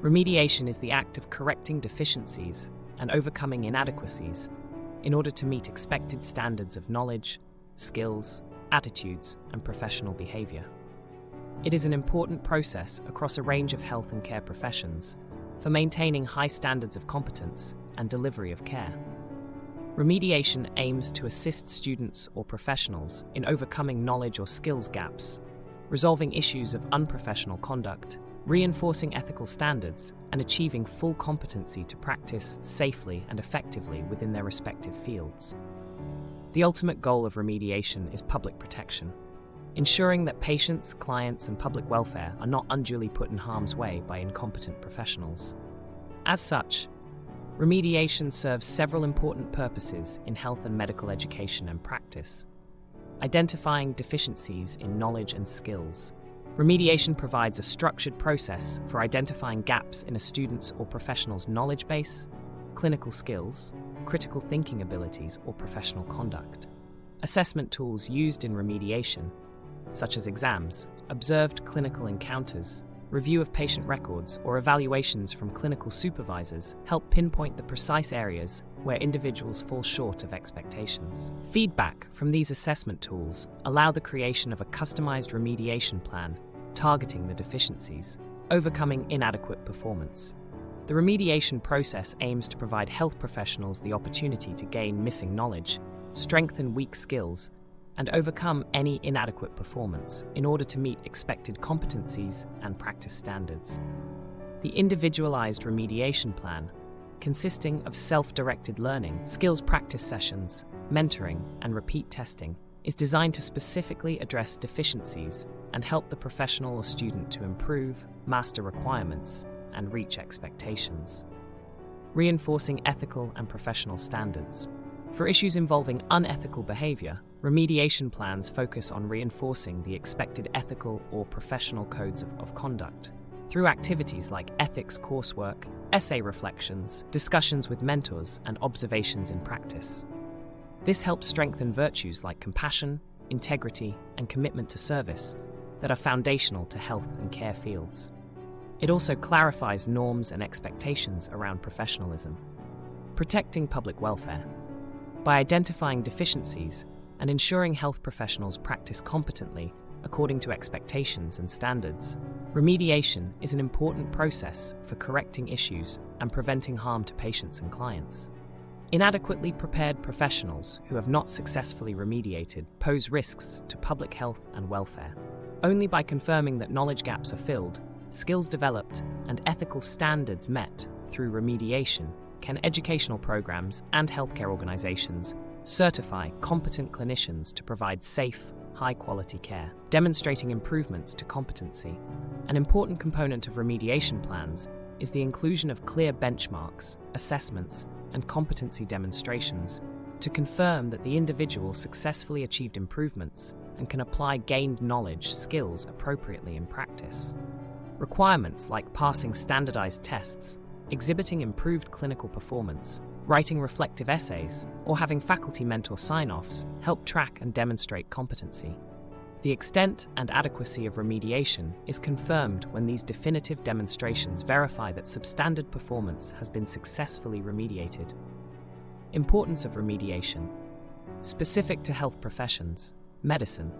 Remediation is the act of correcting deficiencies and overcoming inadequacies in order to meet expected standards of knowledge, skills, attitudes, and professional behavior. It is an important process across a range of health and care professions for maintaining high standards of competence and delivery of care. Remediation aims to assist students or professionals in overcoming knowledge or skills gaps, resolving issues of unprofessional conduct, reinforcing ethical standards, and achieving full competency to practice safely and effectively within their respective fields. The ultimate goal of remediation is public protection, ensuring that patients, clients, and public welfare are not unduly put in harm's way by incompetent professionals. As such, remediation serves several important purposes in health and medical education and practice. Identifying deficiencies in knowledge and skills. Remediation provides a structured process for identifying gaps in a student's or professional's knowledge base, clinical skills, critical thinking abilities, or professional conduct. Assessment tools used in remediation, such as exams, observed clinical encounters, review of patient records, or evaluations from clinical supervisors, help pinpoint the precise areas where individuals fall short of expectations. Feedback from these assessment tools allow the creation of a customized remediation plan targeting the deficiencies, overcoming inadequate performance. The remediation process aims to provide health professionals the opportunity to gain missing knowledge, strengthen weak skills, and overcome any inadequate performance in order to meet expected competencies and practice standards. The individualized remediation plan, consisting of self-directed learning, skills practice sessions, mentoring, and repeat testing, is designed to specifically address deficiencies and help the professional or student to improve, master requirements, and reach expectations. Reinforcing ethical and professional standards. For issues involving unethical behavior, remediation plans focus on reinforcing the expected ethical or professional codes of conduct through activities like ethics coursework, essay reflections, discussions with mentors, and observations in practice. This helps strengthen virtues like compassion, integrity, and commitment to service that are foundational to health and care fields. It also clarifies norms and expectations around professionalism. Protecting public welfare. By identifying deficiencies and ensuring health professionals practice competently according to expectations and standards, remediation is an important process for correcting issues and preventing harm to patients and clients. Inadequately prepared professionals who have not successfully remediated pose risks to public health and welfare. Only by confirming that knowledge gaps are filled, skills developed, and ethical standards met through remediation can educational programs and healthcare organizations certify competent clinicians to provide safe, high-quality care, demonstrating improvements to competency. An important component of remediation plans is the inclusion of clear benchmarks, assessments, and competency demonstrations to confirm that the individual successfully achieved improvements and can apply gained knowledge, skills appropriately in practice. Requirements like passing standardized tests, exhibiting improved clinical performance, writing reflective essays, or having faculty mentor sign-offs help track and demonstrate competency. The extent and adequacy of remediation is confirmed when these definitive demonstrations verify that substandard performance has been successfully remediated. Importance of remediation. Specific to health professions, medicine.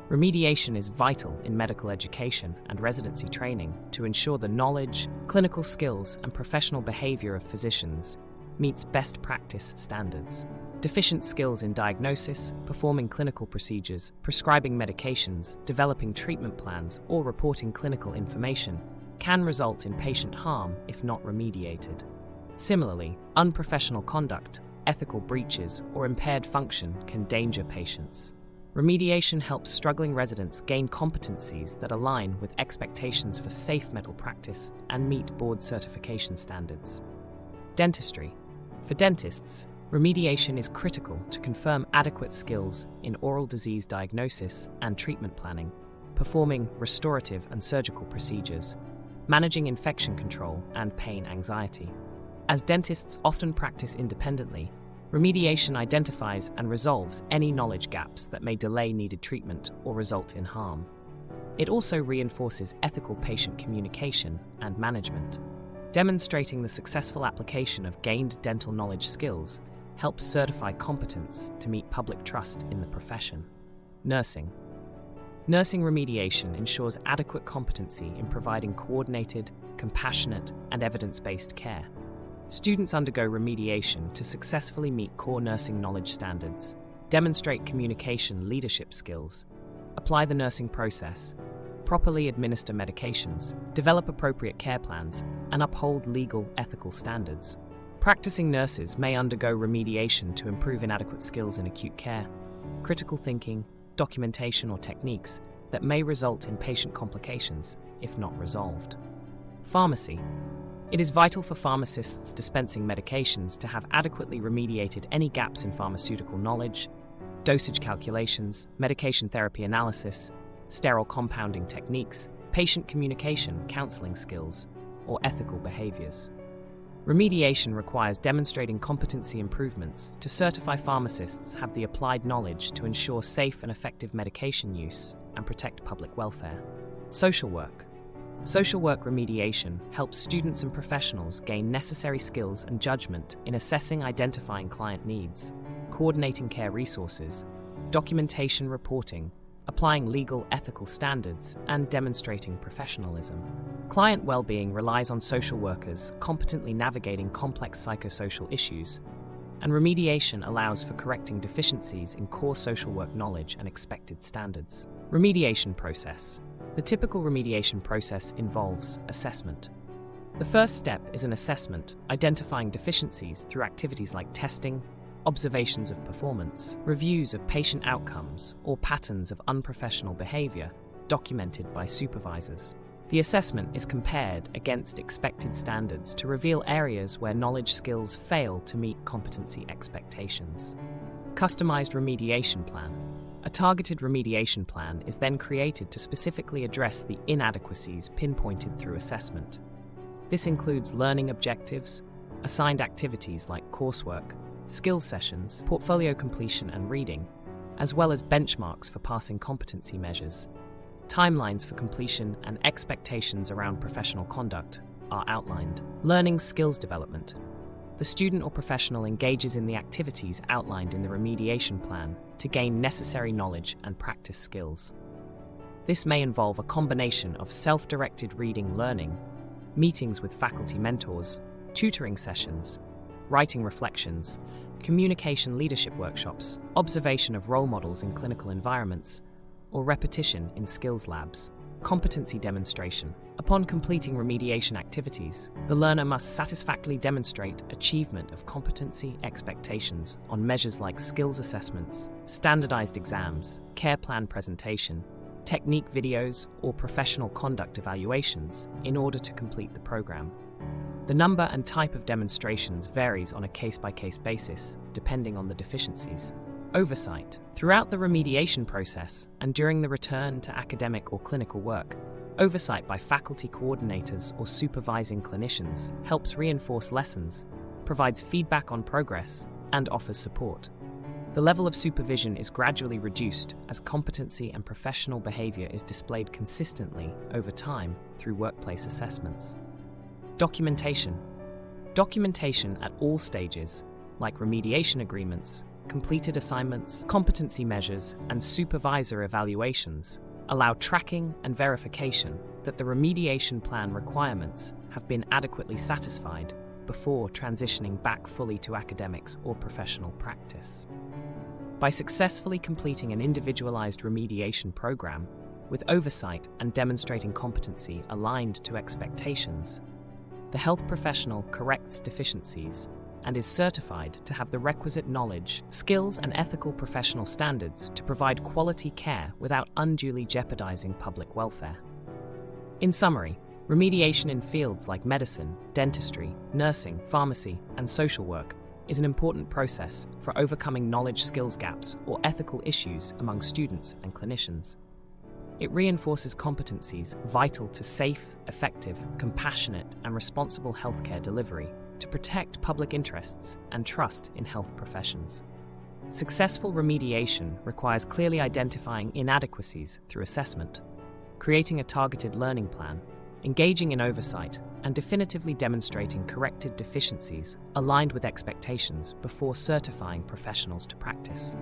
Remediation is vital in medical education and residency training to ensure the knowledge, clinical skills, and professional behavior of physicians meets best practice standards. Deficient skills in diagnosis, performing clinical procedures, prescribing medications, developing treatment plans, or reporting clinical information can result in patient harm if not remediated. Similarly, unprofessional conduct, ethical breaches, or impaired function can endanger patients. Remediation helps struggling residents gain competencies that align with expectations for safe medical practice and meet board certification standards. Dentistry. For dentists, remediation is critical to confirm adequate skills in oral disease diagnosis and treatment planning, performing restorative and surgical procedures, managing infection control and pain anxiety. As dentists often practice independently, remediation identifies and resolves any knowledge gaps that may delay needed treatment or result in harm. It also reinforces ethical patient communication and management. Demonstrating the successful application of gained dental knowledge skills helps certify competence to meet public trust in the profession. Nursing. Nursing remediation ensures adequate competency in providing coordinated, compassionate, and evidence-based care. Students undergo remediation to successfully meet core nursing knowledge standards, demonstrate communication leadership skills, apply the nursing process, properly administer medications, develop appropriate care plans, and uphold legal, ethical standards. Practicing nurses may undergo remediation to improve inadequate skills in acute care, critical thinking, documentation, or techniques that may result in patient complications if not resolved. Pharmacy. It is vital for pharmacists dispensing medications to have adequately remediated any gaps in pharmaceutical knowledge, dosage calculations, medication therapy analysis, sterile compounding techniques, patient communication, counseling skills, or ethical behaviors. Remediation requires demonstrating competency improvements to certify pharmacists have the applied knowledge to ensure safe and effective medication use and protect public welfare. Social work. Social work remediation helps students and professionals gain necessary skills and judgment in assessing identifying client needs, coordinating care resources, documentation reporting, applying legal ethical standards, and demonstrating professionalism. Client well-being relies on social workers competently navigating complex psychosocial issues, and remediation allows for correcting deficiencies in core social work knowledge and expected standards. Remediation process. The typical remediation process involves assessment. The first step is an assessment, identifying deficiencies through activities like testing, observations of performance, reviews of patient outcomes, or patterns of unprofessional behavior documented by supervisors. The assessment is compared against expected standards to reveal areas where knowledge skills fail to meet competency expectations. Customized remediation plan. A targeted remediation plan is then created to specifically address the inadequacies pinpointed through assessment. This includes learning objectives, assigned activities like coursework, skills sessions, portfolio completion and reading, as well as benchmarks for passing competency measures. Timelines for completion and expectations around professional conduct are outlined. Learning skills development. The student or professional engages in the activities outlined in the remediation plan to gain necessary knowledge and practice skills. This may involve a combination of self-directed reading learning, meetings with faculty mentors, tutoring sessions, writing reflections, communication leadership workshops, observation of role models in clinical environments, or repetition in skills labs. Competency demonstration. Upon completing remediation activities, the learner must satisfactorily demonstrate achievement of competency expectations on measures like skills assessments, standardized exams, care plan presentation, technique videos, or professional conduct evaluations in order to complete the program. The number and type of demonstrations varies on a case-by-case basis, depending on the deficiencies. Oversight. Throughout the remediation process and during the return to academic or clinical work, oversight by faculty coordinators or supervising clinicians helps reinforce lessons, provides feedback on progress, and offers support. The level of supervision is gradually reduced as competency and professional behavior is displayed consistently over time through workplace assessments. Documentation. Documentation at all stages, like remediation agreements, completed assignments, competency measures, and supervisor evaluations, allow tracking and verification that the remediation plan requirements have been adequately satisfied before transitioning back fully to academics or professional practice. By successfully completing an individualized remediation program, with oversight and demonstrating competency aligned to expectations, the health professional corrects deficiencies and is certified to have the requisite knowledge, skills, and ethical professional standards to provide quality care without unduly jeopardizing public welfare. In summary, remediation in fields like medicine, dentistry, nursing, pharmacy, and social work is an important process for overcoming knowledge skills gaps or ethical issues among students and clinicians. It reinforces competencies vital to safe, effective, compassionate, and responsible healthcare delivery to protect public interests and trust in health professions. Successful remediation requires clearly identifying inadequacies through assessment, creating a targeted learning plan, engaging in oversight and definitively demonstrating corrected deficiencies aligned with expectations before certifying professionals to practice.